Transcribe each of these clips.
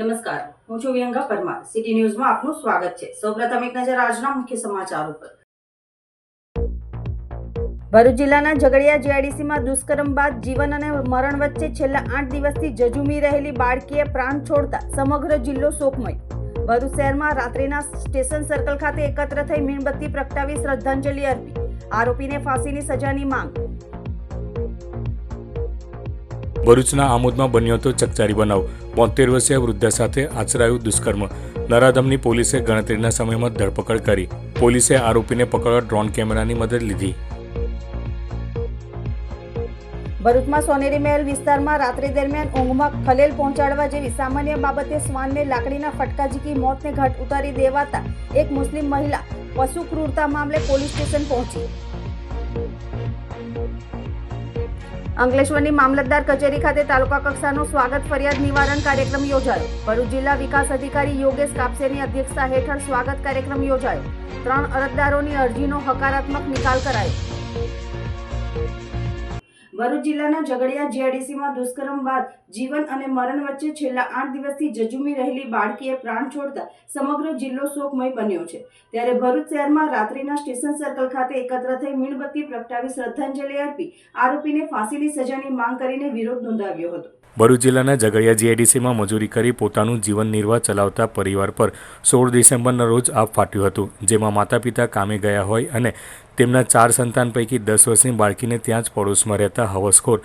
નમસ્કાર, હું છું વિહંગા પરમાર. સિટી ન્યૂઝમાં આપનું સ્વાગત છે. સૌપ્રથમ એક નજર આજના મુખ્ય સમાચારો પર. ભરૂચ જિલ્લાના ઝઘડિયા જીઆઈડીસીમાં દુષ્કર્મ બાદ જીવન અને મરણ વચ્ચે છેલ્લા 8 દિવસથી ઝઝૂમી રહેલી બાળકીએ પ્રાણ છોડતા સમગ્ર જિલ્લો શોકમય. ભરૂચ શહેરમાં રાત્રિના સ્ટેશન સર્કલ ખાતે એકત્ર થઈ મીણબત્તી પ્રગટાવી શ્રદ્ધાંજલિ અર્પી. આરોપીને ફાંસીની સજાની માંગ. ભરૂચના આમોદમાં બન્યો હતો ચકચારી બનાવ. 72 વર્ષીય વૃદ્ધા સાથે આચરાયું દુષ્કર્મ. નરાધમની પોલીસે ગણતરીના સમયમાં ધરપકડ કરી. પોલીસે આરોપીને પકડવા ડ્રોન કેમેરાની મદદ લીધી. ભરૂચમાં સોનેરી મહેલ વિસ્તારમાં રાત્રિ દરમિયાન ઊંઘમાં ખલેલ પહોંચાડવા જેવી સામાન્ય બાબતે શ્વાનને લાકડીના ફટકા ઝીકી મોતને ઘાટ ઉતારી દેવાતા એક મુસ્લિમ મહિલા પશુ ક્રૂરતા મામલે પોલીસ સ્ટેશન પહોંચી. અંકલેશ્વરની મામલતદાર કચેરી ખાતે તાલુકા કક્ષાનો સ્વાગત ફરિયાદ નિવારણ કાર્યક્રમ યોજાયો. ભરૂચ જિલ્લા વિકાસ અધિકારી યોગેશ કાપસેની અધ્યક્ષતા હેઠળ સ્વાગત કાર્યક્રમ યોજાયો. 3 અરજદારોની અરજીનો હકારાત્મક નિકાલ કરાયો. ભરૂચ જિલ્લાના ઝઘડિયા જીઆઈડીસીમાં દુષ્કર્મ બાદ જીવન અને મરણ વચ્ચે છેલ્લા 8 દિવસથી ઝઝૂમી રહેલી બાળકીએ પ્રાણ છોડતા સમગ્ર જિલ્લો શોકમય બન્યો છે. ત્યારે ભરૂચ શહેરમાં રાત્રિના સ્ટેશન સર્કલ ખાતે એકત્ર થઈ મીણબત્તી પ્રગટાવી શ્રદ્ધાંજલિ અર્પી આરોપીને ફાંસીની સજાની માંગ કરીને વિરોધ નોંધાવ્યો હતો. ભરૂચ જિલ્લાના ઝઘડિયા જીઆઈડીસીમાં મજૂરી કરી પોતાનું જીવન નિર્વાહ ચલાવતા પરિવાર પર 16 ડિસેમ્બરના રોજ આપ ફાટ્યું હતું, જેમાં માતા પિતા કામે ગયા હોય અને તેમના 4 સંતાન પૈકી 10 વર્ષની બાળકીને ત્યાં જ પડોશમાં રહેતા હવસખોર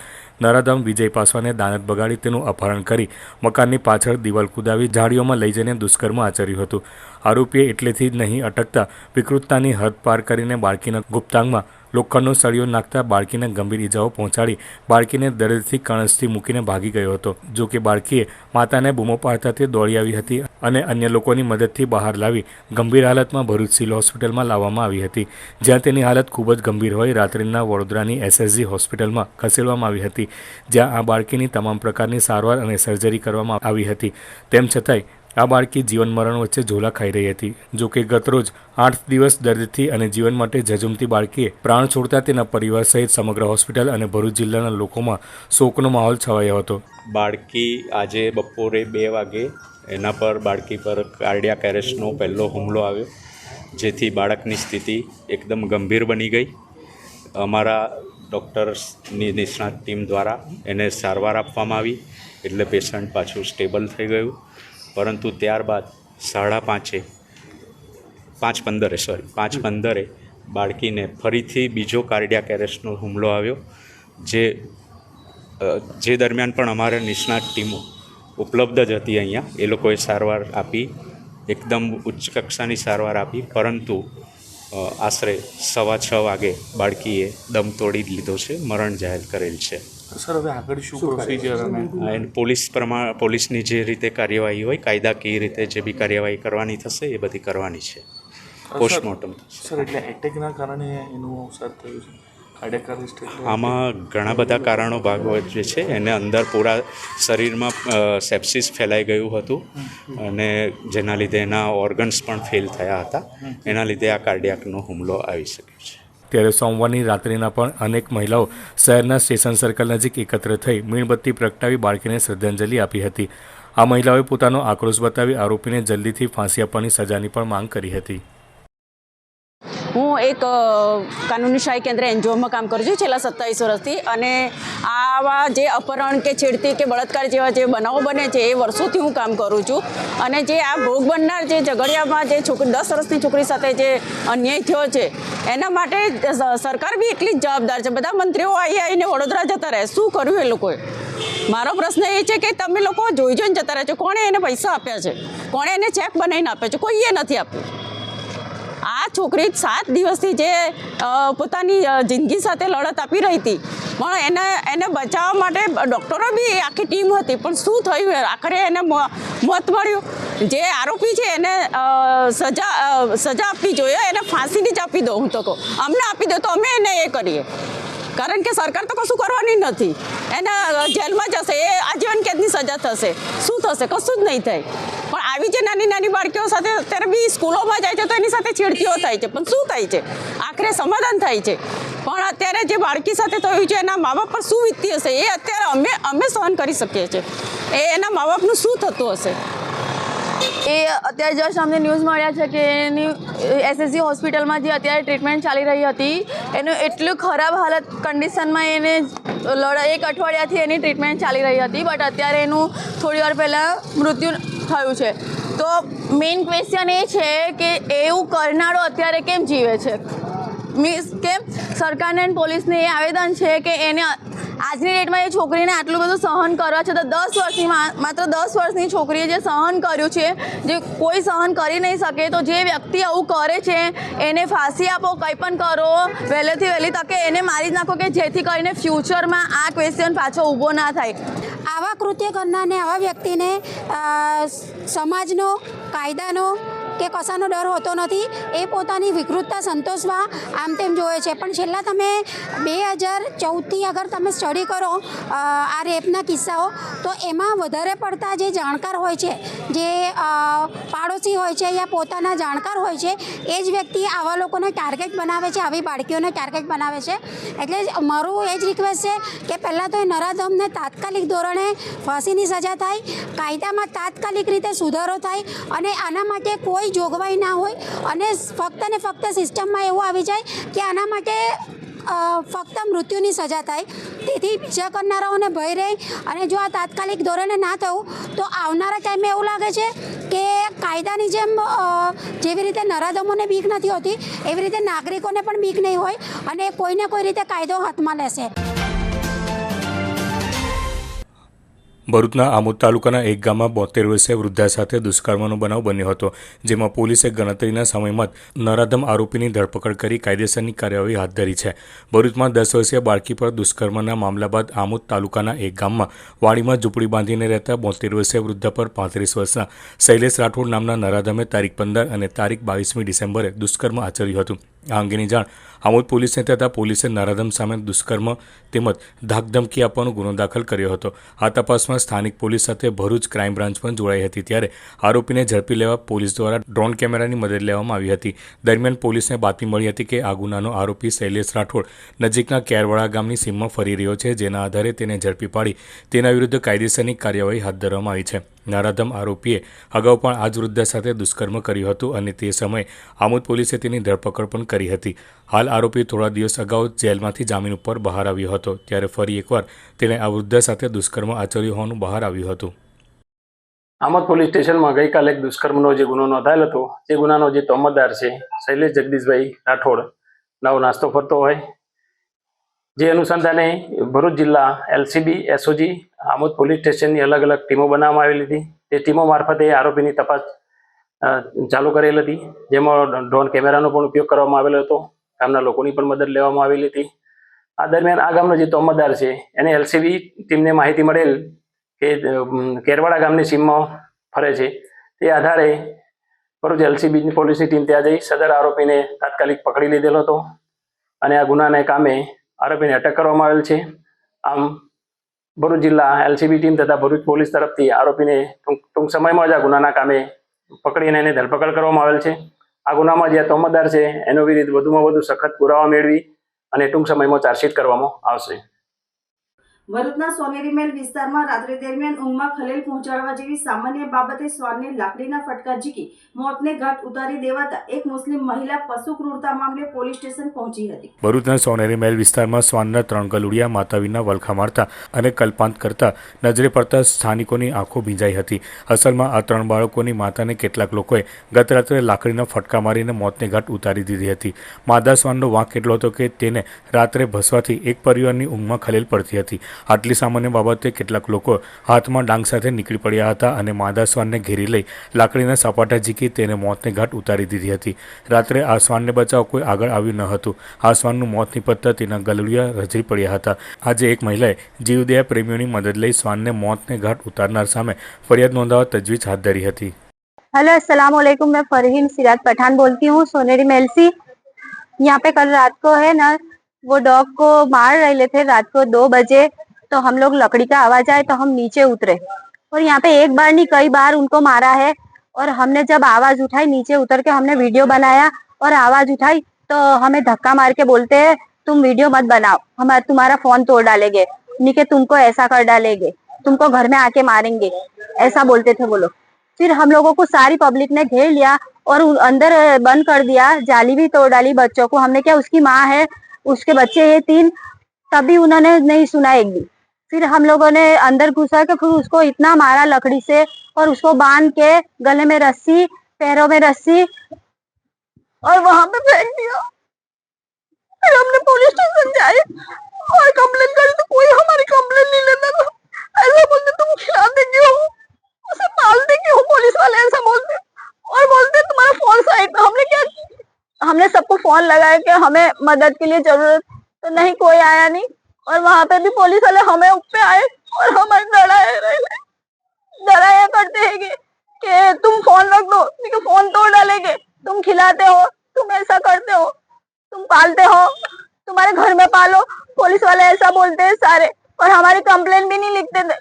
નરાધમ વિજય પાસવાને દાનત બગાડી તેનું અપહરણ કરી મકાનની પાછળ દિવાલ કુદાવી ઝાડીઓમાં લઈ જઈને દુષ્કર્મ આચર્યું હતું. આરોપીએ એટલેથી જ નહીં અટકતા વિકૃતતાની હદ પાર કરીને બાળકીના ગુપ્તાંગમાં લોખંડનો સળિયો નાખતા બાળકીને ગંભીર ઇજાઓ પહોંચાડી બાળકીને દર્દથી કણસથી મૂકીને ભાગી ગયો હતો. જો કે બાળકીએ માતાને બૂમો પાડતા તે દોડી આવી હતી અને અન્ય લોકોની મદદથી બહાર લાવી ગંભીર હાલતમાં ભરૂચ સિવિલ હોસ્પિટલમાં લાવવામાં આવી હતી, જ્યાં તેની હાલત ખૂબ જ ગંભીર હોય રાત્રિના વડોદરાની એસએસજી હોસ્પિટલમાં ખસેડવામાં આવી હતી, જ્યાં આ બાળકીની તમામ પ્રકારની સારવાર અને સર્જરી કરવામાં આવી હતી. તેમ છતાંય આ બાળકી જીવન મરણ વચ્ચે ઝોલા ખાઈ રહી હતી. જો કે ગતરોજ 8 દિવસ દર્દથી અને જીવન માટે ઝઝૂમતી બાળકીએ પ્રાણ છોડતા તેના પરિવાર સહિત સમગ્ર હોસ્પિટલ અને ભરૂચ જિલ્લાના લોકોમાં શોકનો માહોલ છવાયો હતો. બાળકી આજે બપોરે 2 વાગે એના પર બાળકી પર કાર્ડિયાક એરેસ્ટનો પહેલો હુમલો આવ્યો, જેથી બાળકની સ્થિતિ એકદમ ગંભીર બની ગઈ. અમારા ડૉક્ટર્સની નિષ્ણાત ટીમ દ્વારા એને સારવાર આપવામાં આવી, એટલે પેશન્ટ પાછું સ્ટેબલ થઈ ગયું. પરંતુ ત્યારબાદ 5:15 બાળકીને ફરીથી બીજો કાર્ડિયાક એરેસ્ટનો હુમલો આવ્યો, જે દરમિયાન પણ અમારા નિષ્ણાત ટીમો ઉપલબ્ધ જ હતી અહીંયા. એ લોકોએ સારવાર આપી, એકદમ ઉચ્ચ કક્ષાની સારવાર આપી, પરંતુ આશરે 6:15 વાગે બાળકીએ દમ તોડી લીધો છે, મરણ જાહેર કરેલ છે. સર, હવે આગળ શું પ્રોસિજર? અને પોલીસની જે રીતે કાર્યવાહી હોય, કાયદાકીય રીતે જે બી કાર્યવાહી કરવાની થશે એ બધી કરવાની છે. પોસ્ટમોર્ટમ સર, એટલે એટેકના કારણે એનું અવસાન થયું છે? કાર્ડિયાક એરેસ્ટ આમાં ઘણા બધા કારણો ભાગ ભજવે છે. એને અંદર પૂરા શરીરમાં સેપ્સિસ ફેલાઈ ગયું હતું અને જેના લીધે એના ઓર્ગન્સ પણ ફેલ થયા હતા. એના લીધે આ કાર્ડિયાકનો હુમલો આવી શક્યો છે. ત્યારે સોમવારની રાત્રિના પણ અનેક મહિલાઓ શહેરના સ્ટેશન સર્કલ નજીક એકત્ર થઈ મીણબત્તી પ્રગટાવી બાળકીને શ્રદ્ધાંજલિ આપી હતી. આ મહિલાઓએ પોતાનો આક્રોશ બતાવી આરોપીને જલ્દીથી ફાંસી આપવાની સજાની પણ માંગ કરી હતી. હું એક કાનૂની સહાય કેન્દ્ર એનજીઓમાં કામ કરું છું છેલ્લા 27 વર્ષથી, અને આવા જે અપહરણ કે છેડતી કે બળાત્કાર જેવા જે બનાવો બને છે એ વર્ષોથી હું કામ કરું છું. અને જે આ ભોગ બનનાર જે ઝઘડિયામાં જે 10 વર્ષની છોકરી સાથે જે અન્યાય થયો છે એના માટે સરકાર બી એટલી જ જવાબદાર છે. બધા મંત્રીઓ આવીને વડોદરા જતા રહે, શું કર્યું એ લોકોએ? મારો પ્રશ્ન એ છે કે તમે લોકો જોઈને જતા રહે છો. કોણે એને પૈસા આપ્યા છે? કોણે એને ચેક બનાવીને આપ્યા છે? કોઈએ નથી આપ્યું. આ છોકરી 7 દિવસથી જે પોતાની જિંદગી સાથે લડત આપી રહી હતી, પણ એને બચાવવા માટે ડૉક્ટરો બી આખી ટીમ હતી, પણ શું થયું? આખરે એને મોત મળ્યું. જે આરોપી છે એને સજા આપવી જોઈએ, એને ફાંસીની જ આપી દો. હું તો કહું અમને આપી દો તો અમે એને એ કરીએ, કારણ કે સરકાર તો કશું કરવાની નથી. એને જેલમાં જશે, એ આજીવન કેદની સજા થશે. શું થશે? કશું જ નહીં થાય. પણ આવી જે નાની નાની બાળકીઓ સાથે અત્યારે બી સ્કૂલોમાં જાય છે તો એની સાથે છેડતીઓ થાય છે, પણ શું થાય છે? આખરે સમાધાન થાય છે. પણ અત્યારે જે બાળકી સાથે થયું છે એના મા બાપ પર શું વીતતી હશે એ અત્યારે અમે સહન કરી શકીએ છીએ. એના મા બાપનું શું થતું હશે? એ અત્યારે જસ્ટ અમને ન્યૂઝ મળ્યા છે કે એની એસએસજી હોસ્પિટલમાં જે અત્યારે ટ્રીટમેન્ટ ચાલી રહી હતી એનું એટલું ખરાબ હાલત કન્ડિશનમાં એને 1 અઠવાડિયાથી એની ટ્રીટમેન્ટ ચાલી રહી હતી, બટ અત્યારે એનું થોડી વાર પહેલાં મૃત્યુ થયું છે. તો મેઇન ક્વેશ્ચન એ છે કે એવું કરનારો અત્યારે કેમ જીવે છે? મીન્સ કે સરકારને અને પોલીસને એ આવેદન છે કે એને આજની ડેટમાં એ છોકરીને આટલું બધું સહન કરવા છે, તો 10 વર્ષની માત્ર 10 વર્ષની છોકરીએ જે સહન કર્યું છે, જે કોઈ સહન કરી નહીં શકે, તો જે વ્યક્તિ આવું કરે છે એને ફાંસી આપો, કંઈ પણ કરો, વહેલેથી વહેલી તકે એને મારી જ નાખો કે જેથી કરીને ફ્યુચરમાં આ ક્વેશ્ચન પાછો ઊભો ના થાય. આવા કૃત્ય કરનારને, આવા વ્યક્તિને સમાજનો, કાયદાનો કે કશાનો ડર હોતો નથી. એ પોતાની વિકૃતતા સંતોષવા આમ તેમ જોવે છે. પણ છેલ્લા તમે 2014થી અગર તમે સ્ટડી કરો આ રેપના કિસ્સાઓ, તો એમાં વધારે પડતા જે જાણકાર હોય છે, જે પાડોશી હોય છે યા પોતાના જાણકાર હોય છે, એ જ વ્યક્તિ આવા લોકોને ટાર્ગેટ બનાવે છે, આવી બાળકીઓને ટાર્ગેટ બનાવે છે. એટલે મારું એ જ રિક્વેસ્ટ છે કે પહેલાં તો એ નરાધમને તાત્કાલિક ધોરણે ફાંસીની સજા થાય, કાયદામાં તાત્કાલિક રીતે સુધારો થાય અને આના માટે કોઈ જોગવાઈ ના હોય અને ફક્ત ને ફક્ત સિસ્ટમમાં એવું આવી જાય કે આના માટે ફક્ત મૃત્યુની સજા થાય. તેથી બીજા કરનારાઓને ભય રહે અને જો આ તાત્કાલિક ધોરણે ના થયું તો આવનારા ટાઈમે એવું લાગે છે કે કાયદાની જેમ જેવી રીતે નરાધમોને બીક નથી હોતી, એવી રીતે નાગરિકોને પણ બીક નહીં હોય અને કોઈને કોઈ રીતે કાયદો હાથમાં લેશે. ભરૂચના આમોદ તાલુકાના એક ગામમાં 72 વર્ષીય વૃદ્ધા સાથે દુષ્કર્મનો બનાવ બન્યો હતો, જેમાં પોલીસે ગણતરીના સમયમાં જ નરાધમ આરોપીની ધરપકડ કરી કાયદેસરની કાર્યવાહી હાથ ધરી છે. ભરૂચમાં 10 વર્ષીય બાળકી પર દુષ્કર્મના મામલા બાદ આમોદ તાલુકાના એક ગામમાં વાડીમાં ઝૂંપડી બાંધીને રહેતા 72 વર્ષીય વૃદ્ધા પર 35 વર્ષના શૈલેષ રાઠોડ નામના નરાધમે તારીખ 15 અને તારીખ 22મી ડિસેમ્બરે દુષ્કર્મ આચર્યું હતું. આ અંગેની જાણ આમોદ પોલીસને થતાં પોલીસે નરાધમ સામે દુષ્કર્મ તેમજ ધાકધમકી આપવાનો ગુનો દાખલ કર્યો હતો. આ તપાસમાં સ્થાનિક પોલીસ સાથે ભરૂચ ક્રાઇમ બ્રાન્ચ પણ જોડાઈ હતી. ત્યારે આરોપીને ઝડપી લેવા પોલીસ દ્વારા ડ્રોન કેમેરાની મદદ લેવામાં આવી હતી. દરમિયાન પોલીસને બાતમી મળી હતી કે આ ગુનાનો આરોપી શૈલેષ રાઠોડ નજીકના કેરવાડા ગામની સીમમાં ફરી રહ્યો છે, જેના આધારે તેને ઝડપી પાડી તેના વિરુદ્ધ કાયદેસરની કાર્યવાહી હાથ ધરવામાં આવી છે. નરાધમ આરોપીએ અગાઉ પણ આ જ વૃદ્ધા સાથે દુષ્કર્મ કર્યું હતું અને તે સમયે આમોદ પોલીસે તેની ધરપકડ પણ કરી હતી. હાલ આરોપી થોડા દિવસ અગાઉ જેલમાંથી જામીન ઉપર બહાર આવ્યો હતો, ત્યારે ફરી એકવાર તેણે આ વૃદ્ધા સાથે દુષ્કર્મ આચર્યું હોવાનું બહાર આવ્યું હતું. આમોદ પોલીસ સ્ટેશનમાં ગઈકાલે એક દુષ્કર્મનો જે ગુનો નોંધાયેલ હતો, જે ગુનાનો જે તોમતદાર છે શૈલેષ જગદીશભાઈ રાઠોડ, નવો નાસ્તો ફરતો હોય, જે અનુસંધાને ભરૂચ જિલ્લા એલસીબી, એસઓજી, આમોદ પોલીસ સ્ટેશનની અલગ અલગ ટીમો બનાવવામાં આવેલી હતી. તે ટીમો મારફતે આરોપીની તપાસ ચાલુ કરેલ હતી, જેમાં ડ્રોન કેમેરાનો પણ ઉપયોગ કરવામાં આવેલો હતો. ગામના લોકોની પણ મદદ લેવામાં આવેલી હતી. આ દરમિયાન આ ગામનો જે તોમતદાર છે એને એલસીબી ટીમને માહિતી મળેલ કે કેરવાડા ગામની સીમમાં ફરે છે. તે આધારે ભરૂચ એલસીબીની પોલીસની ટીમ ત્યાં જઈ સદર આરોપીને તાત્કાલિક પકડી લીધેલો હતો અને આ ગુનાને કામે આરોપીને અટક કરવામાં આવેલ છે. આમ ભરૂચ જિલ્લા એલસીબી ટીમ તથા ભરૂચ પોલીસ તરફથી આરોપીને ટૂંક સમયમાં જ આ ગુનાના કામે પકડીને એને ધરપકડ કરવામાં આવેલ છે. આ ગુનામાં જે તોમતદાર છે એનો વિરુદ્ધ વધુમાં વધુ સખત પુરાવા મેળવી અને ટૂંક સમયમાં ચાર્જશીટ કરવામાં આવશે. ભરૂચના સોનેરી મહેલ વિસ્તારમાં રાત્રે દરમિયાન ઊંઘમાં ખલેલ પહોંચાડવા જેવી સામાન્ય બાબતે શ્વાનને લાકડીના ફટકા ઝીકી મોતને ઘાટ ઉતારી દેવાતા એક મુસ્લિમ મહિલા પશુ ક્રૂરતા મામલે પોલીસ સ્ટેશન પહોંચી હતી. ભરૂચના સોનેરી મહેલ વિસ્તારમાં શ્વાનના 3 ગલુડિયા માતાવીના વલખા મારતા અને કલ્પાંત કરતા નજરે પડતા સ્થાનિકોની આંખો ભીંજાઈ હતી. અસલમાં આ 3 બાળકોની માતાને કેટલાક લોકોએ ગત રાત્રે લાકડીના ફટકા મારીને મોતને ઘાટ ઉતારી દીધી હતી. માદા શ્વાનનો વાંક એટલો હતો કે તેને રાત્રે ભસવાથી એક પરિવારની ઊંઘમાં ખલેલ પડતી હતી. આટલી સામાન્ય બાબતે કેટલાક લોકો હાથમાં ડાંગ સાથે નીકળી પડ્યા હતા અને માદા શ્વાનને ઘેરી લઈ લાકડીના સપાટા ઝીકી તેને મોતને ઘાટ ઉતારી દીધી હતી. રાત્રે આ શ્વાનને બચાવ કોઈ આગળ આવ્યું ન હતું. આ શ્વાનનું મોત નિપજતા તેના ગલુડિયા રજરી પડ્યા હતા. આજે એક મહિલાએ જીવદયા પ્રેમીઓની મદદ લઈ શ્વાનને મોતને ઘાટ ઉતારનાર સામે ફરિયાદ નોંધાવવા તજવીજ હાથ ધરી હતી. हेलो अस्सलाम वालेकुम, मैं फरहीन सिराज पठान बोलती हूँ सोनेरी महल से। यहाँ पे कल रात को है ना वो डॉग को मार रहे थे रात को 2 बजे, तो हम लोग लकड़ी का आवाज आए तो हम नीचे उतरे और यहाँ पे एक बार नहीं कई बार उनको मारा है। और हमने जब आवाज उठाई नीचे उतर के हमने वीडियो बनाया और आवाज उठाई तो हमें धक्का मार के बोलते हैं तुम वीडियो मत बनाओ, हम तुम्हारा फोन तोड़ डालेंगे, नहीं के तुमको ऐसा कर डालेंगे, तुमको घर में आके मारेंगे, ऐसा बोलते थे वो लोग। फिर हम लोगों को सारी पब्लिक ने घेर लिया और अंदर बंद कर दिया, जाली भी तोड़ डाली बच्चों को। हमने क्या, उसकी माँ है, उसके बच्चे हैं 3, तभी उन्होंने नहीं सुना एक भी। फिर हम लोगों ने अंदर घुसा के फिर उसको इतना मारा लकड़ी से और उसको बांध के गले में रस्सी, पैरों में रस्सी और वहां पे फेंक दिया। फिर हमने पुलिस स्टेशन जाए और कंप्लेन करी तो कोई हमारी कंप्लेन नहीं लेता था। ऐसा बोलते तुम खिलाते क्यों, उसे पालते क्यों, पुलिस वाले ऐसा बोलते और बोलते तुम्हारा फोन साइड पे। हमने क्या, हमने सबको फोन लगाया कि हमें मदद के लिए जरूरत, तो नहीं, कोई आया नहीं। और वहां पे भी पुलिस वाले हमें ऊपर आए और हमारे डराया करते हैं कि तुम फोन रख दो, क्योंकि फोन तोड़ डालेंगे, तुम खिलाते हो, तुम ऐसा करते हो, तुम पालते हो, तुम्हारे घर में पालो। पुलिस वाले ऐसा बोलते हैं सारे, और हमारी कंप्लेन भी नहीं लिखते थे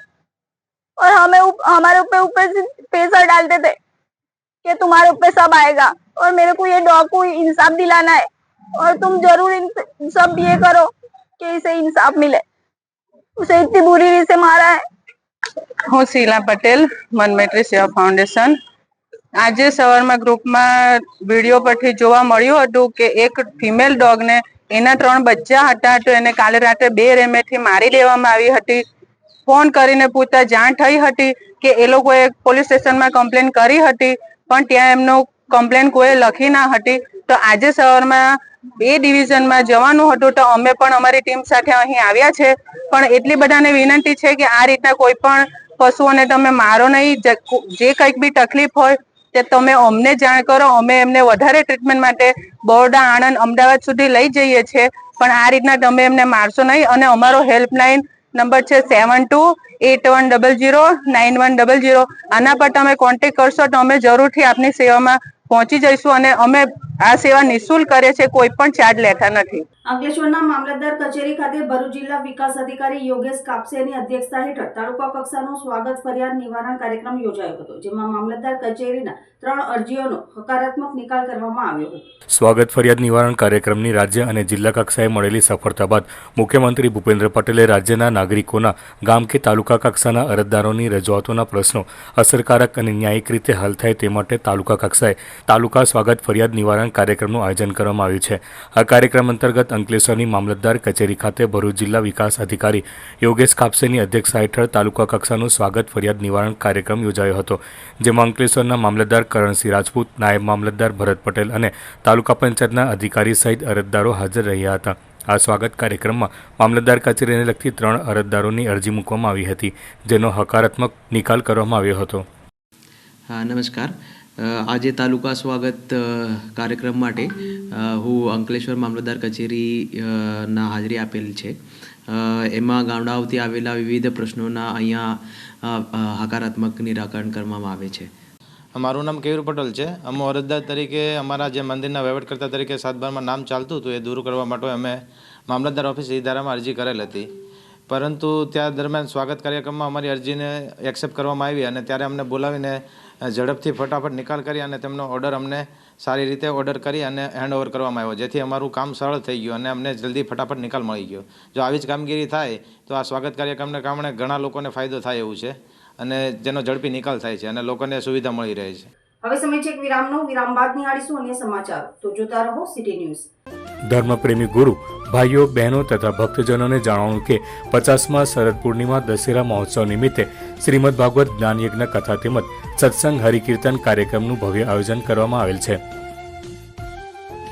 और हमारे ऊपर से पैसा डालते थे कि तुम्हारे ऊपर सब आएगा और मेरे को ये डॉग को इंसाफ दिलाना है और तुम जरूर सब ये करो कि इसे इंसाफ मिले। उसे इतनी बुरी रीत से मारा है। હું શીલા પટેલ, મનમેટ્રી સેવા ફાઉન્ડેશન। આજે સવારમાં ગ્રુપમાં વિડીયો પરથી જોવા મળ્યું હતું કે એક ફિમેલ ડોગને એના 3 બચ્ચા હતા તો એને કાલે રાત્રે 2 રેમેથી મારી દેવામાં આવી હતી। ફોન કરીને પૂછતા જાણ થઈ હતી કે એ લોકોએ પોલીસ સ્ટેશનમાં કમ્પ્લેન કરી હતી, પણ ત્યાં એમનો કમ્પ્લેન કોઈ લખી ના હતી। તો આજે સવારમાં એ ડિવિઝનમાં જવાનું હતું તો અમે પણ અમારી ટીમ સાથે અહીં આવ્યા છે, પણ એટલી બધાને વિનંતી છે કે આ રીતના કોઈ પણ પશુઓને તમે મારો નહીં। જે કંઈક બી તકલીફ હોય તે તમે અમને જાણ કરો, અમે એમને વધારે ટ્રીટમેન્ટ માટે બરોડા, આણંદ, અમદાવાદ સુધી લઈ જઈએ છીએ, પણ આ રીતના તમે એમને મારશો નહીં। અને અમારો હેલ્પલાઇન નંબર છે 7281009100। આના પર તમે કોન્ટેક્ટ કરશો તો અમે જરૂરથી આપની સેવામાં પહોંચી જઈશું અને અમે આ સેવા નિઃશુલ્ક કરીએ છીએ, કોઈ પણ ચાર્જ લેતા નથી। અંકલેશ્વરના મામલતદાર કચેરી ખાતે ભરૂચ જિલ્લા વિકાસ અધિકારી યોગેશ કાપસેની અધ્યક્ષતા હેઠળ તાલુકા કક્ષાનો સ્વાગત ફરિયાદ નિવારણ કાર્યક્રમ યોજાયો હતો, જેમાં મામલતદાર કચેરીના 3 અરજીઓનો હકારાત્મક નિકાલ કરવામાં આવ્યો હતો। સ્વાગત ફરિયાદ નિવારણ કાર્યક્રમની રાજ્ય અને જિલ્લા કક્ષાએ મળેલી સફળતા બાદ મુખ્યમંત્રી ભૂપેન્દ્ર પટેલે રાજ્યના નાગરિકોના ગામ કે તાલુકા કક્ષાના અરજદારોની રજૂઆતોના પ્રશ્નો અસરકારક અને ન્યાયિક રીતે હલ થાય તે માટે તાલુકા કક્ષાએ તાલુકા સ્વાગત ફરિયાદ નિવારણ કાર્યક્રમનું આયોજન કરવામાં આવ્યું છે। આ કાર્યક્રમ અંતર્ગત અંકલેશ્વરની મામલતદાર કચેરી ખાતે ભરૂચ જિલ્લા વિકાસ અધિકારી યોગેશ કાપસેની અધ્યક્ષતા હેઠળ તાલુકા કક્ષાનો સ્વાગત ફરિયાદ નિવારણ કાર્યક્રમ યોજાયો હતો, જેમાં અંકલેશ્વરના મામલતદાર કરણસિંહ રાજપૂત, નાયબ મામલતદાર ભરત પટેલ અને તાલુકા પંચાયતના અધિકારી સહિત અરજદારો હાજર રહ્યા હતા। આ સ્વાગત કાર્યક્રમમાં મામલતદાર કચેરીને લગતી 3 અરજદારોની અરજી મૂકવામાં આવી હતી, જેનો હકારાત્મક નિકાલ કરવામાં આવ્યો હતો। હા, નમસ્કાર। આજે તાલુકા સ્વાગત કાર્યક્રમ માટે હું અંકલેશ્વર મામલતદાર કચેરીના હાજરી આપેલ છે। એમાં ગામડાઓથી આવેલા વિવિધ પ્રશ્નોના અહીંયા હકારાત્મક નિરાકરણ કરવામાં આવે છે। મારું નામ કેયુર પટેલ છે। અમે અરજદાર તરીકે અમારા જે મંદિરના વહીવટકર્તા તરીકે 7/12માં નામ ચાલતું હતું એ દૂર કરવા માટે અમે મામલતદાર ઓફિસ ઈદારામાં અરજી કરેલ હતી, પરંતુ ત્યાં દરમિયાન સ્વાગત કાર્યક્રમમાં અમારી અરજીને એક્સેપ્ટ કરવામાં આવી અને ત્યારે અમને બોલાવીને ઝડપથી ફટાફટ નિકાલ કરી અને તેમનો ઓર્ડર અમને સારી રીતે ઓર્ડર કરી અને હેન્ડઓવર કરવામાં આવ્યો, જેથી અમારું કામ સરળ થઈ ગયું અને અમને જલ્દી ફટાફટ નિકાલ મળી ગયો। જો આવી જ કામગીરી થાય તો આ સ્વાગત કાર્યક્રમને કારણે ઘણા લોકોને ફાયદો થાય એવું છે અને જેનો ઝડપી નિકાલ થાય છે અને લોકોને સુવિધા મળી રહે છે। હવે સમય છે એક વિરામનો। વિરામ બાદ નિહાળીશું અન્ય સમાચાર, તો જોતા રહો સિટી ન્યૂઝ। ધર્મપ્રેમી ગુરુ ભાઈઓ, બહેનો તથા ભક્તજનોને જણાવ્યું કે 50મા શરદ પૂર્ણિમા દશેરા મહોત્સવ નિમિત્તે શ્રીમદ ભાગવત જ્ઞાનયજ્ઞ કથા તેમજ સત્સંગ હરિકીર્તન કાર્યક્રમનું ભવ્ય આયોજન કરવામાં આવેલ છે।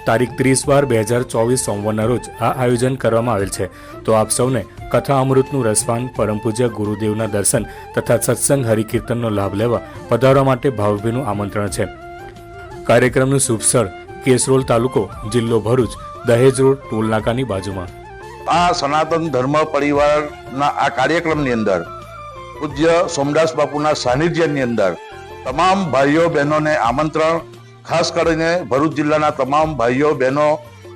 તારીખ 30/12/2024 સોમવારના રોજ આ આયોજન કરવામાં આવેલ છે, તો આપ સૌને કથા અમૃતનું રસપાન, પરમ પૂજ્ય ગુરુદેવના દર્શન તથા સત્સંગ હરિકીર્તનનો લાભ લેવા પધારવા માટે ભાવભીનું આમંત્રણ છે। કાર્યક્રમનું શુભ સ્થળ કેશરોલ તાલુકો, જિલ્લો ભરૂચ, દહેજ રોડ, ટોલ નાકાની બાજુમાં। આ સનાતન ધર્મ પરિવારના આ કાર્યક્રમની અંદર પૂજ્ય સોમદાસ બાપુના સાનિધ્યની અંદર તમામ ભાઈઓ બહેનોને આમંત્રણ, ખાસ કરીને ભરૂચ જિલ્લાના તમામ ભાઈઓ બહેનો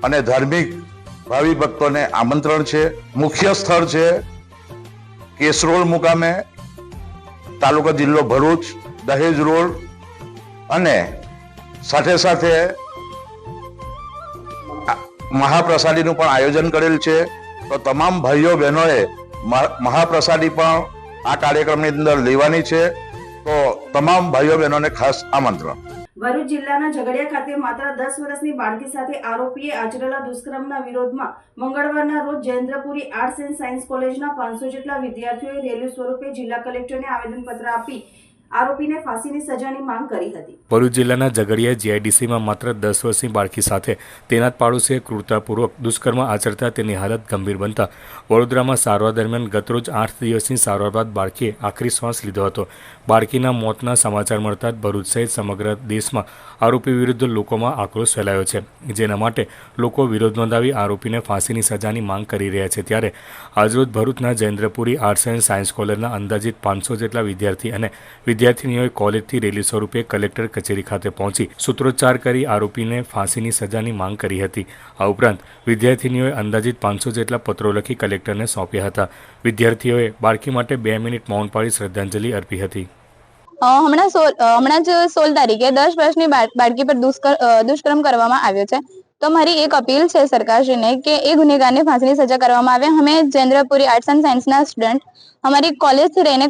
અને ધાર્મિક ભાવિ ભક્તોને આમંત્રણ છે। મુખ્ય સ્થળ છે કેશરોલ મુકામે, તાલુકો જિલ્લો ભરૂચ, દહેજ રોડ, અને સાથે સાથે મહાપ્રસાદીનું પણ આયોજન કરેલ છે, તો તમામ ભાઈઓ બહેનોએ મહાપ્રસાદી પણ આ કાર્યક્રમની અંદર લેવાની છે। તો તમામ ભાઈઓ બહેનોને ખાસ આમંત્રણ. ભરૂચ જિલ્લાના ઝઘડિયા ખાતે માત્ર 10 વર્ષની બાળકી સાથે આરોપીએ આચરેલા દુષ્કર્મના વિરોધમાં મંગળવારના રોજ જયેન્દ્રપુરી આર્ટ્સ એન્ડ સાયન્સ કોલેજના 500 જેટલા વિદ્યાર્થીઓએ રેલી સ્વરૂપે જિલ્લા કલેક્ટરને આવેદનપત્ર આપી આરોપીને ફાંસીની સજાની માંગ કરી હતી. ભરૂચ જિલ્લાના ઝઘડિયા જીઆઈડીસીમાં માત્ર 10 વર્ષની બાળકી સાથે તેના જ પાડોશીએ ક્રૂરતાપૂર્વક દુષ્કર્મ આચરતા તેની હાલત ગંભીર બનતા વડોદરામાં સારવાર દરમિયાન ગતરોજ 8 દિવસની સારવાર બાદ બાળકીએ આખરી શ્વાસ લીધો હતો. બાળકીના મોતના સમાચાર મળતા જ ભરૂચ સહિત સમગ્ર દેશમાં આરોપી વિરુદ્ધ લોકોમાં આક્રોશ ફેલાયો છે, જેના માટે લોકો વિરોધ નોંધાવી આરોપીને ફાંસીની સજાની માંગ કરી રહ્યા છે. ત્યારે આજરોજ ભરૂચના જયેન્દ્રપુરી આર્ટ્સ એન્ડ સાયન્સ કોલેજના અંદાજિત 500 જેટલા વિદ્યાર્થી અને વિદ્યાર્થીનીઓએ કોલેજથી રેલી સ્વરૂપે કલેક્ટર કચેરી ખાતે પહોંચી સૂત્રોચ્ચાર કરી આરોપીને ફાંસીની સજાની માંગ કરી હતી. આ ઉપરાંત વિદ્યાર્થીનીઓએ અંદાજિત 500 જેટલા પત્રો લખી કલેક્ટરને સોંપ્યા હતા. વિદ્યાર્થીઓએ બાળકી માટે 2 મિનિટ મૌન પાળી શ્રદ્ધાંજલિ અર્પી હતી. હમણાં જ 16 તારીખે 10 વર્ષની બાળકી પર દુષ્કર્મ કરવામાં આવ્યો છે. તો મારી એક અપીલ છે સરકારશ્રીને કે એ ગુનેગારને ફાંસીની સજા કરવામાં આવે. અમે જયેન્દ્રપુરી આર્ટ્સ એન્ડ સાયન્સના સ્ટુડન્ટ અમારી કોલેજથી રહીને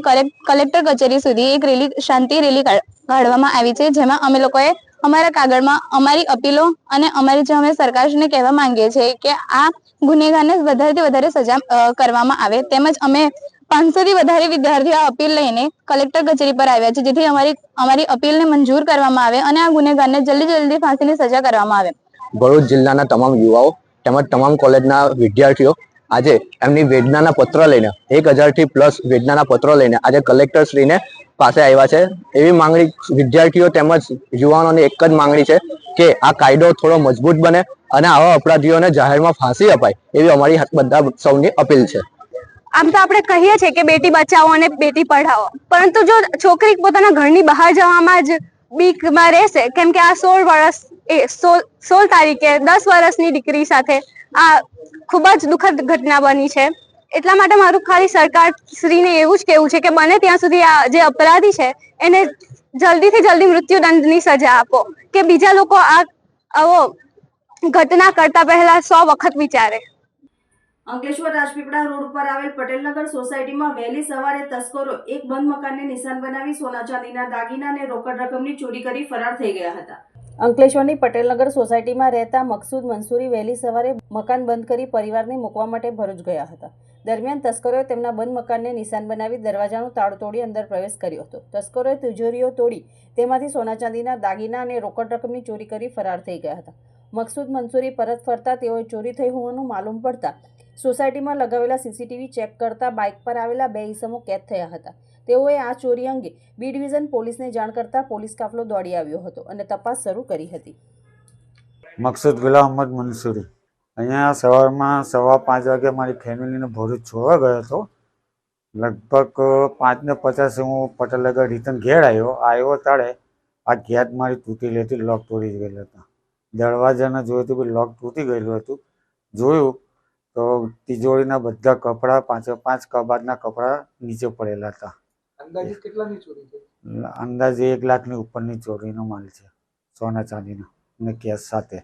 કલેક્ટર કચેરી સુધી એક શાંતિ રેલી કાઢવામાં આવી છે, જેમાં અમે લોકોએ અમારા કાગળમાં અમારી અપીલો અને અમારી જે અમે સરકારશ્રીને કહેવા માંગીએ છીએ કે આ ગુનેગારને વધારેથી વધારે સજા કરવામાં આવે. તેમજ અમે 500 થી વધારે વિદ્યાર્થીઓ અપીલ લઈને કલેક્ટર કચેરી પર આવ્યા છે, જેથી અમારી અપીલને મંજૂર કરવામાં આવે અને આ ગુનેગારને જલ્દી ફાંસીની સજા કરવામાં આવે. ભરૂચ જિલ્લાના તમામ યુવાઓ તેમજ તમામ કોલેજના વિદ્યાર્થીઓ આજે એમની વેદનાના પત્ર લઈને 1000 થી પ્લસ વેદનાના પત્રો લઈને આજે કલેક્ટર શ્રીને પાસે આવ્યા છે. એવી માંગણી વિદ્યાર્થીઓ તેમજ યુવાનોની એક જ માંગણી છે કે આ કાયદો થોડો મજબૂત બને અને આવા અપરાધીઓને જાહેરમાં ફાંસી અપાય એવી અમારી બધા સૌની અપીલ છે. આમ તો આપણે કહીએ છીએ કે બેટી બચાવો અને બેટી પઢાઓ, પરંતુ જો છોકરી પોતાના ઘરની બહાર જવામાં જ બીકમાં રહેશે, કેમ કે આ 16 તારીખે 10 વર્ષની દીકરી સાથે આ ખૂબ જ દુઃખદ ઘટના બની છે. એટલા માટે મારું ખાલી સરકાર શ્રીને એવું જ કહેવું છે કે બને ત્યાં સુધી આ જે અપરાધી છે એને જલ્દીથી જલ્દી મૃત્યુદંડની સજા આપો, કે બીજા લોકો આવો ઘટના કરતા પહેલા 100 વખત વિચારે. અંકલેશ્વર રાજપીપળા રોડ ઉપર આવેલ પટેલનગર સોસાયટીમાં વહેલી સવારે તસ્કરો એક બંધ મકાનને નિશાન બનાવી સોના ચાંદીના દાગીના અને રોકડ રકમની ચોરી કરી ફરાર થઈ ગયા હતા. અંકલેશ્વરની પટેલનગર સોસાયટીમાં રહેતા મકસૂદ મંસૂરી વહેલી સવારે મકાન બંધ કરી પરિવારને મૂકવા માટે ભરૂચ ગયા હતા. દરમિયાન તસ્કરોએ તેમના બંધ મકાનને નિશાન બનાવી દરવાજાનું તાળું તોડી અંદર પ્રવેશ કર્યો હતો. તસ્કરોએ તિજોરીઓ તોડી તેમાંથી સોના ચાંદીના દાગીના અને રોકડ રકમની ચોરી કરી ફરાર થઈ ગયા હતા. મકસૂદ મંસૂરી પરત ફરતા તેઓએ ચોરી થઈ હોવાનું માલુમ પડતા સોસાયટીમાં લગાવેલા સીસીટીવી ચેક કરતા બાઇક પર આવેલા 2 ઈસમો કેદ થયા હતા. તેઓએ આ ચોરી અંગે બી ડિવિઝન પોલીસને જાણ કરતા પોલીસ કાફલો દોડી આવ્યો હતો અને તપાસ શરૂ કરી હતી. મકસૂદ ગુલામ અહમદ મંસૂરી અહીંયા સવારમાં 5:15 વાગે મારી ફેમિલીને ભરૂચ છોડવા ગયો હતો. લગભગ 5:50 હું પટેલનગર રિટર્ન ઘેર આવ્યો તાળે આ ગેટ મારી તૂટેલી હતી, લોક તોડી ગયેલા હતા. દરવાજાને જોયું તો લોક તૂટી ગયેલું હતું. જોયું તો તિજોરીના બધા કપડાં 5 કબાટના કપડાં નીચે પડેલા હતા. અંદાજે કેટલાની ચોરી છે? અંદાજે 1 લાખની ઉપરની ચોરીનો માલ છે, સોના ચાંદીનો અને કેશ સાથે.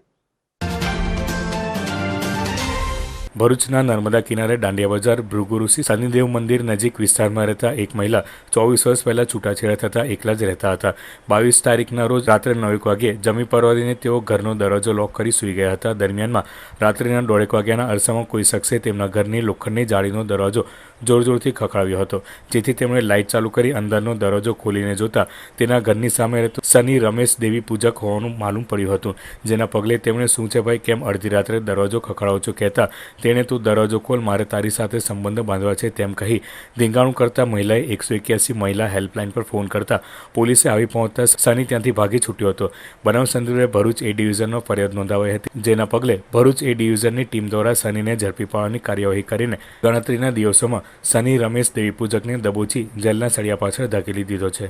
ભરૂચના નર્મદા કિનારે દાંડિયા બજાર ભૃગુઋષિ શનિદેવ મંદિર નજીક વિસ્તારમાં રહેતા એક મહિલા 24 વર્ષ પહેલાં છૂટાછેડા થતાં એકલા જ રહેતા હતા. 22 તારીખના રોજ રાત્રે 9 વાગ્યે જમી પરવારીને તેઓ ઘરનો દરવાજો લોક કરી સૂઈ ગયા હતા. દરમિયાનમાં રાત્રિના 1:30 વાગ્યાના અરસામાં કોઈ શખ્સે તેમના ઘરની લોખંડની જાળીનો દરવાજો જોરજોરથી ખખડાવ્યો હતો, જેથી તેમણે લાઇટ ચાલુ કરી અંદરનો દરવાજો ખોલીને જોતા તેના ઘરની સામે રહેતો શનિ રમેશ દેવી પૂજક હોવાનું માલુમ પડ્યું હતું. જેના પગલે તેમણે શું છે ભાઈ કેમ અડધી રાત્રે દરવાજો ખખડાવો છો કહેતા તેણે તું દરવાજો ખોલ, મારે તારી સાથે સંબંધ બાંધવા છે તેમ કહી ધીંગાણું કરતા મહિલાએ 181 મહિલા હેલ્પલાઇન પર ફોન કરતા પોલીસે આવી પહોંચતા શનિ ત્યાંથી ભાગી છૂટ્યો હતો. બનાવ સંદર્ભે ભરૂચ એ ડિવિઝનમાં ફરિયાદ નોંધાવાઈ હતી, જેના પગલે ભરૂચ એ ડિવિઝનની ટીમ દ્વારા શનિને ઝડપી પાડવાની કાર્યવાહી કરીને ગણતરીના દિવસોમાં શનિ રમેશ દેવી પૂજકને દબોચી જેલના સળિયા પાછળ ધકેલી દીધો છે.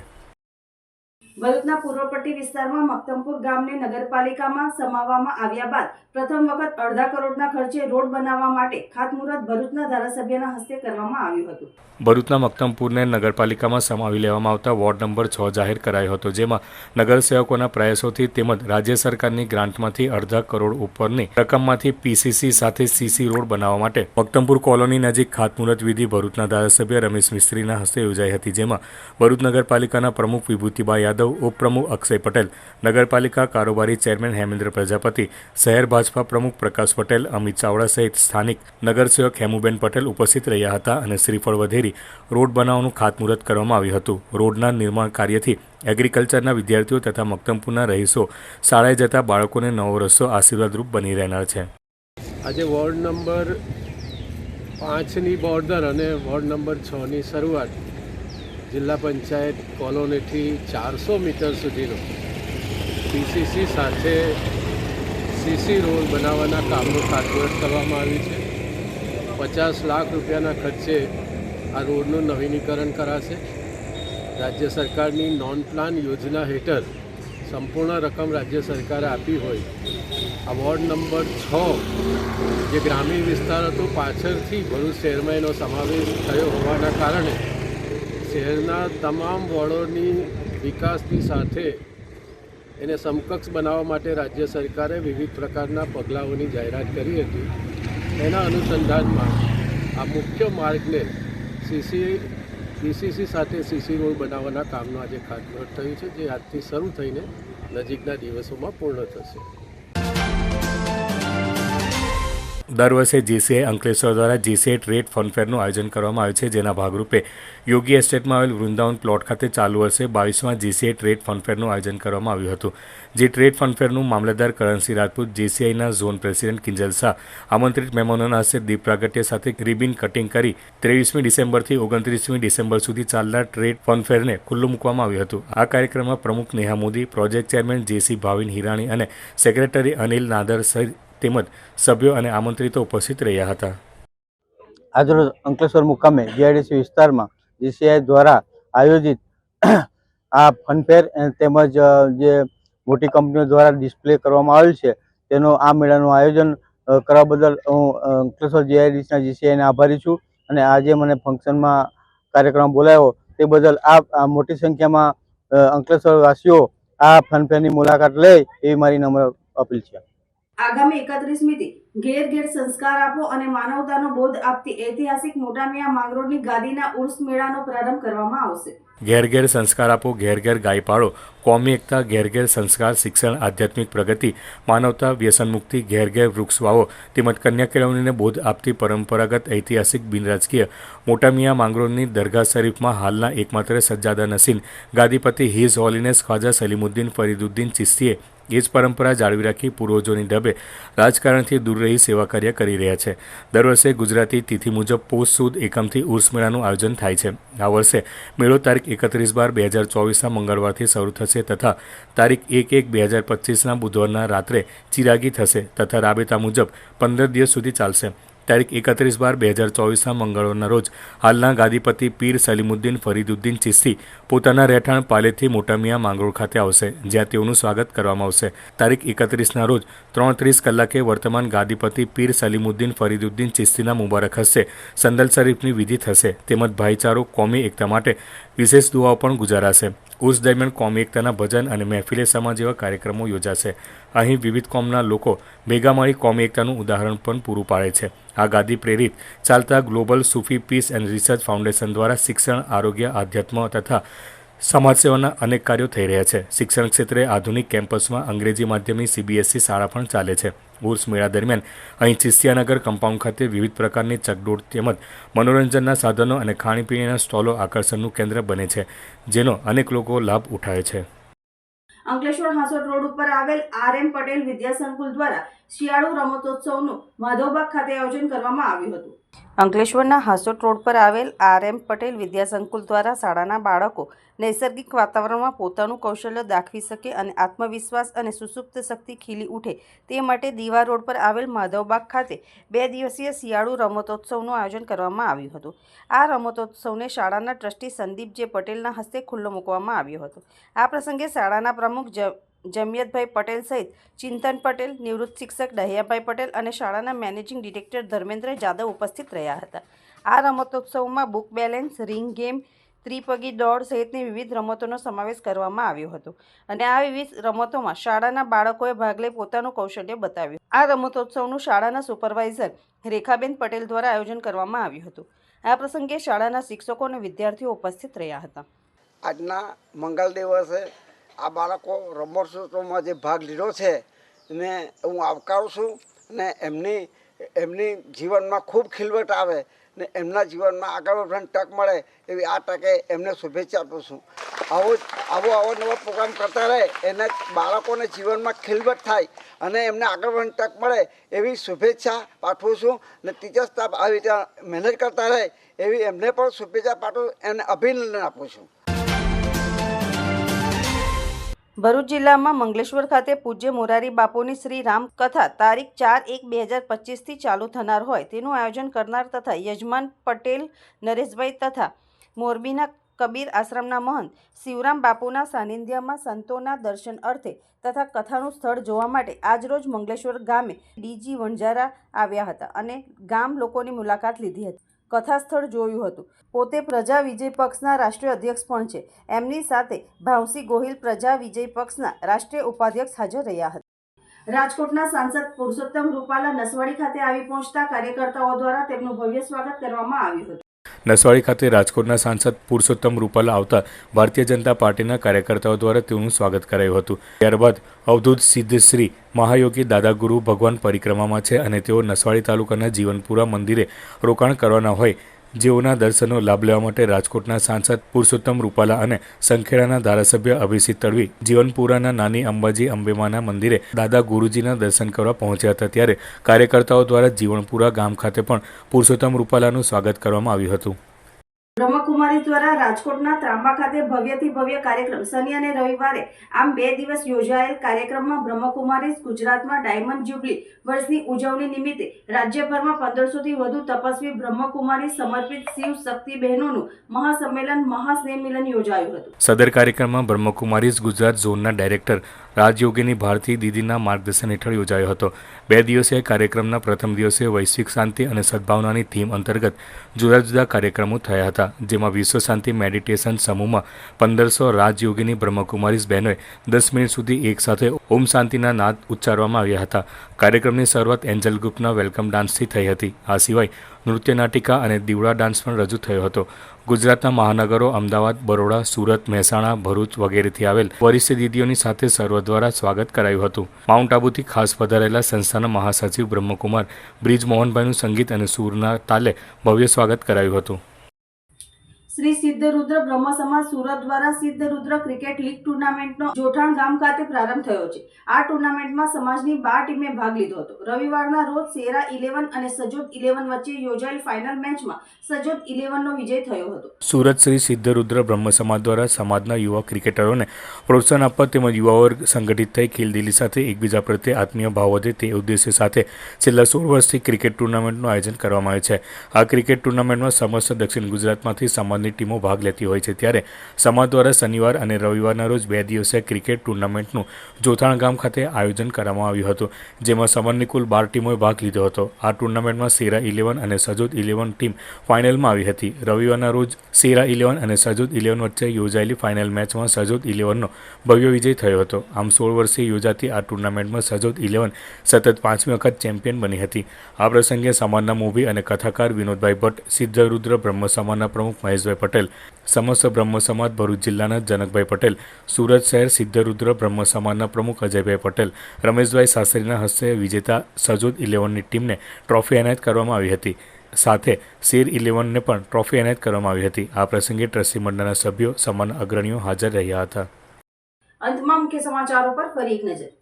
ભરૂચના પૂર્વપટ્ટી વિસ્તારમાં મક્તમપુર ગામને નગરપાલિકામાં સમાવવામાં આવ્યા બાદ પ્રથમ વખત 2.5 કરોડના ખર્ચે રોડ બનાવવા માટે ખાતમુહૂર્ત ભરૂચના ધારાસભ્યના હસ્તે કરવામાં આવ્યું હતું. ભરૂચના મક્તમપુરને નગરપાલિકામાં સમાવી લેવામાં આવતા વોર્ડ નંબર 6 જાહેર કરાયો હતો, જેમાં નગરસેવકોના પ્રયાસોથી તેમજ રાજ્ય સરકારની ગ્રાન્ટમાંથી 2.5 કરોડ ઉપરની રકમમાંથી પીસીસી સાથે સીસી રોડ બનાવવા માટે મક્તમપુર કોલોની નજીક ખાતમુહૂર્ત વિધિ ભરૂચના ધારાસભ્ય રમેશ મિસ્ત્રીના હસ્તે યોજાઈ હતી, જેમાં ભરૂચ નગરપાલિકાના પ્રમુખ વિભૂતિબા યાદવ, ઉપપ્રમુખ અક્ષય પટેલ, નગરપાલિકા કારોબારી ચેરમેન હેમેન્દ્ર પ્રજાપતિ, શહેર ભાજપા પ્રમુખ પ્રકાશ પટેલ, અમિત ચાવડા સહિત સ્થાનિક નગરસેવક હેમુબેન પટેલ ઉપસ્થિત રહ્યા હતા અને શ્રીફળ વધેરી રોડ બનાવવાનું ખાતમુહૂર્ત કરવામાં આવ્યું હતું. રોડના નિર્માણ કાર્યથી એગ્રીકલ્ચરના વિદ્યાર્થીઓ તથા મક્તમપુરના રહીશો, શાળાએ જતા બાળકોને નવો રસ્તો આશીર્વાદરૂપ બની રહેનાર છે. આજે વોર્ડ નંબર 5ની બોર્ડર અને વોર્ડ નંબર 6ની શરૂઆત જિલ્લા પંચાયત કોલોનીથી 400 મીટર સુધીનો પીસીસી સાથે સીસી રોડ બનાવવાના કામનું ખાતમુહૂર્ત કરવામાં આવ્યું છે. 50 લાખ રૂપિયાના ખર્ચે આ રોડનું નવીનીકરણ કરાશે. રાજ્ય સરકારની નોન પ્લાન યોજના હેઠળ સંપૂર્ણ રકમ રાજ્ય સરકારે આપી હોય આ વોર્ડ નંબર 6 જે ગ્રામીણ વિસ્તાર હતો, પાછળથી ભરૂચ શહેરમાં એનો સમાવેશ થયો હોવાના કારણે શહેરના તમામ વોર્ડોની વિકાસની સાથે એને સમકક્ષ બનાવવા માટે રાજ્ય સરકારે વિવિધ પ્રકારના પગલાઓની જાહેરાત કરી હતી. એના અનુસંધાનમાં આ મુખ્ય માર્ગને પીસીસી સાથે સીસી રોડ બનાવવાના કામનું આજે ખાતમુહૂર્ત થયું છે, જે આજથી શરૂ થઈને નજીકના દિવસોમાં પૂર્ણ થશે. દર વર્ષે જીસીઆઈ અંકલેશ્વર દ્વારા જીસીઆઈ ટ્રેડ ફનફેરનું આયોજન કરવામાં આવે છે, જેના ભાગરૂપે યોગી એસ્ટેટમાં આવેલ વૃંદાવન પ્લોટ ખાતે ચાલુ વર્ષે 22મા જીસીઆઈ ટ્રેડ ફનફેરનું આયોજન કરવામાં આવ્યું હતું. જે ટ્રેડ ફનફેરનું મામલતદાર કરણસિંહ રાજપૂત, જીસીઆઈના ઝોન પ્રેસિડેન્ટ કિંજલ શાહ, આમંત્રિત મહેમાનોના હસ્તે દીપ પ્રાગટ્ય સાથે રિબિન કટિંગ કરી 23મી ડિસેમ્બરથી 29મી ડિસેમ્બર સુધી ચાલનાર ટ્રેડ ફનફેરને ખુલ્લું મૂકવામાં આવ્યું હતું. આ કાર્યક્રમમાં પ્રમુખ નેહા મોદી, પ્રોજેક્ટ ચેરમેન જેસી ભાવિન હિરાણી અને સેક્રેટરી અનિલ નાદર સહિત તેમજ સભ્યો અને આમંત્રિતો ઉપસ્થિત રહ્યા હતા. આજરોજ અંકલેશ્વર મુકામે જીઆઈડીસી વિસ્તારમાં જીસીઆઈ દ્વારા આયોજિત આ ફનફેર તેમજ જે મોટી કંપનીઓ દ્વારા ડિસ્પ્લે કરવામાં આવેલ છે તેનો આ મેળાનું આયોજન કરવા બદલ હું અંકલેશ્વર જીઆઈડીસીના જીસીઆઈને આભારી છું. અને આજે મને ફંક્શનમાં કાર્યક્રમ બોલાવ્યો તે બદલ આ મોટી સંખ્યામાં અંકલેશ્વર વાસીઓ આ ફનફેરની મુલાકાત લે એવી મારી નમ્ર અપીલ છે. આગામી 31મીથી ઘેર ઘેર સંસ્કાર આપો અને માનવતાનો બોધ આપતી ઐતિહાસિક મોટામિયા માંગરોળની ગાદીના ઉર્સ મેળાનો પ્રારંભ કરવામાં આવશે. ઘેર ઘેર સંસ્કાર આપો, ઘેર ઘેર ગાય પાડો, કોમી એકતા, ઘેર ઘેર સંસ્કાર, શિક્ષણ, આધ્યાત્મિક પ્રગતિ, માનવતા, વ્યસન મુક્તિ, ઘેર ઘેર વૃક્ષ વાવો તેમજ કન્યા કેળવણીને બોધ આપતી પરંપરાગત ઐતિહાસિક બિનરાજકીય મોટામિયા માંગરોળની દરગાહ શરીફમાં હાલના એકમાત્ર સજ્જાદા નસીન ગાદીપતિ હિઝ હોલીનેસ ખ્વાજા સલીમુદ્દીન ફરીદુદ્દીન ચિશ્તીએ એ જ પરંપરા જાળવી રાખી પૂર્વજોની ઢબે રાજકારણથી દૂર રહી સેવા કાર્ય કરી રહ્યા છે. દર વર્ષે ગુજરાતી તિથિ મુજબ પોષ સુદ એકમથી ઉર્સ મેળાનું આયોજન થાય છે. આ વર્ષે મેળો તારીખ 31/12/2024ના મંગળવારથી શરૂ થશે તથા તારીખ 1/1/2025ના બુધવારના રાત્રે ચિરાગી થશે તથા રાબેતા મુજબ 15 દિવસ સુધી ચાલશે. તારીખ 31/12/2024ના મંગળવારના રોજ હાલના ગાદીપતિ પીર સલીમુદ્દીન ફરીદુદ્દીન ચિશ્તી પોતાના રહેઠાણ પાલેથી મોટામિયા માંગરોળ ખાતે આવશે, જ્યાં તેઓનું સ્વાગત કરવામાં આવશે. તારીખ 31ના રોજ 3:30 કલાકે વર્તમાન ગાદીપતિ પીર સલીમુદ્દીન ફરીદુદ્દીન ચિશ્તીના મુબારક હસ્તે સંદલ શરીફની વિધિ થશે તેમજ ભાઈચારો, કોમી એકતા માટે વિશેષ દુઆઓ પણ ગુજારાશે. ઉર્સ દરમિયાન કોમી એકતાના ભજન અને મહેફિલે સમા જેવા કાર્યક્રમો યોજાશે. અહીં વિવિધ કોમના લોકો ભેગા મળી કોમી એકતાનું ઉદાહરણ પણ પૂરું પાડે છે. આ ગાદી પ્રેરિત ચાલતા global Sufi peace and research foundation દ્વારા શિક્ષણ, આરોગ્ય, આધ્યાત્મ તથા સમાજ સેવાના અનેક કાર્યો થઈ રહ્યા છે. શિક્ષણ ક્ષેત્રે આધુનિક કેમ્પસમાં અંગ્રેજી માધ્યમની CBSE શાળા પણ ચાલે છે. ઉર્સ મેળા દરમિયાન અહીં ચિસ્તિયાનગર કમ્પાઉન્ડ ખાતે વિવિધ પ્રકારની ચકડોળ તેમજ મનોરંજનના સાધનો અને ખાણીપીણીના સ્ટોલો આકર્ષણનું કેન્દ્ર બને છે, જેનો અનેક લોકો લાભ ઉઠાવે છે. અંકલેશ્વર હાંસોટ રોડ ઉપર આવેલ RM પટેલ વિદ્યા સંકુલ દ્વારા શિયાળુ રમતોત્સવનું માધવબાગ ખાતે આયોજન કરવામાં આવ્યું હતું. અંકલેશ્વરના હાસોટ રોડ પર આવેલ RM પટેલ વિદ્યાસંકુલ દ્વારા શાળાના બાળકો નૈસર્ગિક વાતાવરણમાં પોતાનું કૌશલ્ય દાખવી શકે અને આત્મવિશ્વાસ અને સુસુપ્ત શક્તિ ખીલી ઉઠે તે માટે દીવા રોડ પર આવેલ માધવબાગ ખાતે 2 દિવસીય શિયાળુ રમતોત્સવનું આયોજન કરવામાં આવ્યું હતું. આ રમતોત્સવને શાળાના ટ્રસ્ટી સંદીપ જે પટેલના હસ્તે ખુલ્લો મૂકવામાં આવ્યો હતો. આ પ્રસંગે શાળાના પ્રમુખ જમિયતભાઈ પટેલ સહિત ચિંતન પટેલ, નિવૃત્ત શિક્ષક દહિયાભાઈ પટેલ અને શાળાના મેનેજિંગ ડિરેક્ટર ધર્મેન્દ્ર જાદવ ઉપસ્થિત રહ્યા હતા. આ રમતોત્સવમાં બુક બેલેન્સ, રિંગ ગેમ, ત્રિપગી દોડ સહિતની વિવિધ રમતોનો સમાવેશ કરવામાં આવ્યો હતો અને આ વિવિધ રમતોમાં શાળાના બાળકોએ ભાગ લઈ પોતાનું કૌશલ્ય બતાવ્યું. આ રમતોત્સવનું શાળાના સુપરવાઇઝર રેખાબેન પટેલ દ્વારા આયોજન કરવામાં આવ્યું હતું. આ પ્રસંગે શાળાના શિક્ષકો અને વિદ્યાર્થીઓ ઉપસ્થિત રહ્યા હતા. આજના મંગલ દિવસે આ બાળકો રમતોત્સવમાં જે ભાગ લીધો છે એને હું આવકારું છું અને એમની જીવનમાં ખૂબ ખીલવટ આવે ને એમના જીવનમાં આગળ વધવાની તક મળે એવી આ તકે એમને શુભેચ્છા આપું છું. આવો નવા પ્રોગ્રામ કરતા રહે એને બાળકોને જીવનમાં ખીલવટ થાય અને એમને આગળ વધવાની તક મળે એવી શુભેચ્છા પાઠવું છું ને ટીચર સ્ટાફ આવી રીતે મહેનત કરતા રહે એવી એમને પણ શુભેચ્છા પાઠવું, એને અભિનંદન આપું છું. ભરૂચ જિલ્લામાં મંગલેશ્વર ખાતે પૂજ્ય મોરારી બાપુની શ્રી રામ કથા તારીખ 4/1/2025થી ચાલુ થનાર હોય તેનું આયોજન કરનાર તથા યજમાન પટેલ નરેશભાઈ તથા મોરબીના કબીર આશ્રમના મહંત શિવરામ બાપુના સાનિધ્યમાં સંતોના દર્શન અર્થે તથા કથાનું સ્થળ જોવા માટે આજરોજ મંગલેશ્વર ગામે ડીજી વણઝારા આવ્યા હતા અને ગામ લોકોની મુલાકાત લીધી હતી. કથા સ્થળ જોયું હતું. પોતે પ્રજા વિજય પક્ષના રાષ્ટ્રીય અધ્યક્ષ પણ છે. એમની સાથે ભાવસી ગોહિલ પ્રજા વિજય પક્ષના રાષ્ટ્રીય ઉપાધ્યક્ષ હાજર રહ્યા હતા. રાજકોટના સાંસદ પુરુષોત્તમ રૂપાલા નસવાડી ખાતે આવી પહોંચતા કાર્યકર્તાઓ દ્વારા તેમનું ભવ્ય સ્વાગત કરવામાં આવ્યું હતું. નસવાડી ખાતે રાજકોટના સાંસદ પુરુષોત્તમ રૂપાલા આવતા ભારતીય જનતા પાર્ટીના કાર્યકર્તાઓ દ્વારા તેમનું સ્વાગત કરાયું હતું. ત્યારબાદ અવધૂત સિદ્ધ શ્રી મહાયોગી દાદા ગુરુ ભગવાન પરિક્રમામાં છે અને તેઓ નસવાડી તાલુકાના જીવનપુરા મંદિરે રોકાણ કરવાના હોય જેઓના દર્શનનો લાભ લેવા માટે રાજકોટના સાંસદ પુરુષોત્તમ રૂપાલા અને સંખેડાના ધારાસભ્ય અભિષેક તડવી જીવનપુરાના નાની અંબાજી અંબેમાના મંદિરે દાદા ગુરુજીના દર્શન કરવા પહોંચ્યા હતા. ત્યારે કાર્યકર્તાઓ દ્વારા જીવનપુરા ગામ ખાતે પણ પુરુષોત્તમ રૂપાલાનું સ્વાગત કરવામાં આવ્યું હતું. બ્રહ્મકુમારી દ્વારા રાજકોટના ત્રાંબા ખાતે ભવ્યથી ભવ્ય કાર્યક્રમ શનિ અને રવિવારે આમ 2 દિવસ યોજાયેલ કાર્યક્રમમાં બ્રહ્મકુમારી ગુજરાતમાં ડાયમંડ જ્યુબલી વર્ષની ઉજવણી નિમિત્તે રાજ્યભરમાં 1500થી વધુ તપસ્વી બ્રહ્મકુમારી સમર્પિત શિવ શક્તિ બહેનોનું મહાસંમેલન મહાસ્નેહ મિલન યોજાયું હતું. સદર કાર્યક્રમમાં બ્રહ્મકુમારીઝ ગુજરાત ઝોનના ડાયરેક્ટર રાજયોગીની ભારતી દીદીના માર્ગદર્શન હેઠળ યોજાયો હતો. 2 દિવસીય કાર્યક્રમના પ્રથમ દિવસે વૈશ્વિક શાંતિ અને સદભાવનાની થીમ અંતર્ગત જુદા જુદા કાર્યક્રમો થયા હતા, જેમાં વિશ્વ શાંતિ મેડિટેશન સમૂહમાં 1500 રાજયોગીની બ્રહ્મકુમારીઝ બહેનોએ 10 મિનિટ સુધી એકસાથે ઓમ શાંતિના નાદ ઉચ્ચારવામાં આવ્યા હતા. કાર્યક્રમની શરૂઆત એન્જલ ગ્રુપના વેલકમ ડાન્સથી થઈ હતી. આ સિવાય નૃત્ય નાટિકા અને દીવડા ડાન્સ પણ રજૂ થયો હતો. ગુજરાતના મહાનગરો અમદાવાદ, બરોડા, સુરત, મહેસાણા, ભરૂચ વગેરેથી આવેલ વરિષ્ઠ દીદીઓની સાથે સર્વ દ્વારા સ્વાગત કરાયું હતું. માઉન્ટ આબુથી ખાસ પધારેલા સંસ્થાના મહાસચિવ બ્રહ્મકુમાર બ્રિજ મોહનભાઈનું સંગીત અને સૂરના તાલે ભવ્ય સ્વાગત કરાયું હતું. શ્રી સિદ્ધરુદ્ર બ્રહ્મ સમાજ સુરત દ્વારા સિદ્ધરુદ્ર ક્રિકેટ લીગ ટુર્નામેન્ટનો જોઠાણ ગામ ખાતે પ્રારંભ થયો છે. આ ટુર્નામેન્ટમાં સમાજની 12 ટીમે ભાગ લીધો હતો. રવિવારના રોજ સેરા 11 અને સજોદ 11 વચ્ચે યોજાયેલ ફાઇનલ મેચમાં સજોદ 11નો વિજય થયો હતો. સુરત શ્રી સિદ્ધરુદ્ર બ્રહ્મ સમાજ દ્વારા સમાજના યુવા ક્રિકેટરોને પ્રોત્સાહન આપવા તેમજ યુવાઓ સંગઠિત થઈ ખેલદિલી સાથે એકબીજા પ્રત્યે આત્મીય ભાવ વધે તે ઉદ્દેશ્ય સાથે છેલ્લા 16 વર્ષથી ક્રિકેટ ટુર્નામેન્ટનું આયોજન કરવામાં આવે છે. આ ક્રિકેટ ટુર્નામેન્ટમાં સમસ્ત દક્ષિણ ગુજરાતમાંથી સમાજની ટીમો ભાગ લેતી હોય છે. ત્યારે સમાજ દ્વારા શનિવાર અને રવિવારના રોજ 2 દિવસીય ક્રિકેટ ટુર્નામેન્ટનું જોથાણ ગામ ખાતે આયોજન કરવામાં આવ્યું હતું, જેમાં સમાજની કુલ 12 ટીમોએ ભાગ લીધો હતો. આ ટુર્નામેન્ટમાં સેરા 11 અને સજોદ 11 ટીમ ફાઇનલમાં આવી હતી. રવિવારના રોજ સેરા 11 અને સજોદ 11 વચ્ચે યોજાયેલી ફાઇનલ મેચમાં સજોદ 11નો ભવ્ય વિજય થયો હતો. આમ 16 વર્ષે યોજાતી આ ટુર્નામેન્ટમાં સજોદ 11 સતત 5મી વખત ચેમ્પિયન બની હતી. આ પ્રસંગે સમાજના મોભી અને કથાકાર વિનોદભાઈ ભટ્ટ, સિદ્ધરુદ્ર બ્રહ્મ સમાજના પ્રમુખ મહેશભાઈ પટેલ, સમસ્ત બ્રહ્મ સમાજ ભરૂચ જિલ્લાના જનકભાઈ પટેલ, સુરત શહેર સિદ્ધરુદ્ર બ્રહ્મ સમાજના પ્રમુખ અજયભાઈ પટેલ, રમેશભાઈ શાસ્ત્રીના હસ્તે વિજેતા સજોદ 11ની ટીમને ટ્રોફી એનાયત કરવામાં આવી હતી. સાથે શેર 11ને પણ ટ્રોફી એનાયત કરવામાં આવી હતી. આ પ્રસંગે ટ્રસ્ટી મંડળના સભ્યો, સમાજના અગ્રણીઓ હાજર રહ્યા હતા. અંતમાં મુખ્ય સમાચારો પર ફરી એક નજર.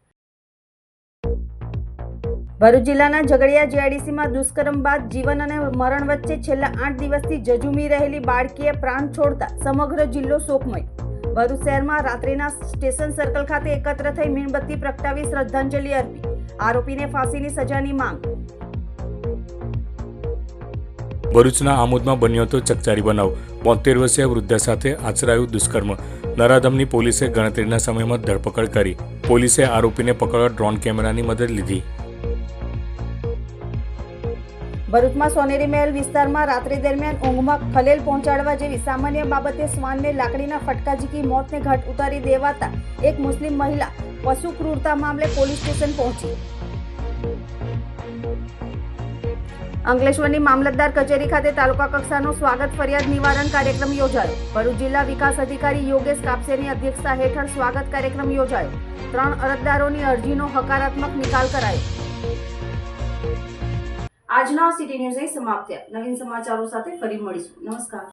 ભરૂચ જિલ્લાના ઝઘડિયા જીઆઈડીસીમાં દુષ્કર્મ બાદ જીવન અને મરણ વચ્ચે છેલ્લા 8 દિવસથી ઝઝૂમી રહેલી બાળકીએ પ્રાણ છોડતા સમગ્ર જિલ્લો શોકમય. ભરૂચ શહેરમાં રાત્રિના સ્ટેશન સર્કલ ખાતે એકત્ર થઈ મીણબત્તી પ્રગટાવી શ્રદ્ધાંજલિ અર્પી. આરોપીને ફાંસીની સજાની માંગ. ભરૂચના આમોદમાં બન્યો હતો ચકચારી બનાવ. 72 વર્ષીય વૃદ્ધા સાથે આચરાયું દુષ્કર્મ. નરાધમની પોલીસે ગણતરીના સમયમાં ધરપકડ કરી. પોલીસે આરોપીને પકડવા ડ્રોન કેમેરાની મદદ લીધી. ભરૂચમાં સોનેરી મહેલ વિસ્તારમાં રાત્રિ દરમિયાન ઊંઘમાં ખલેલ પહોંચાડવા જેવી સામાન્ય બાબતે શ્વાનને લાકડીના ફટકા ઝીકી મોતને ઘાટ ઉતારી દેવાતા એક મુસ્લિમ મહિલા પશુ ક્રૂરતા મામલે પોલીસ સ્ટેશન પહોંચી. અંકલેશ્વરની મામલતદાર કચેરી ખાતે તાલુકા કક્ષાનો સ્વાગત ફરિયાદ નિવારણ કાર્યક્રમ યોજાયો. ભરૂચ જિલ્લા વિકાસ અધિકારી યોગેશ કાપસેની અધ્યક્ષતા હેઠળ સ્વાગત કાર્યક્રમ યોજાયો. 3 અરજદારોની અરજીનો હકારાત્મક નિકાલ કરાયો. આજના સિટી ન્યૂઝ સમાપ્ત થયા. નવીન સમાચારો સાથે ફરી મળીશું. નમસ્કાર.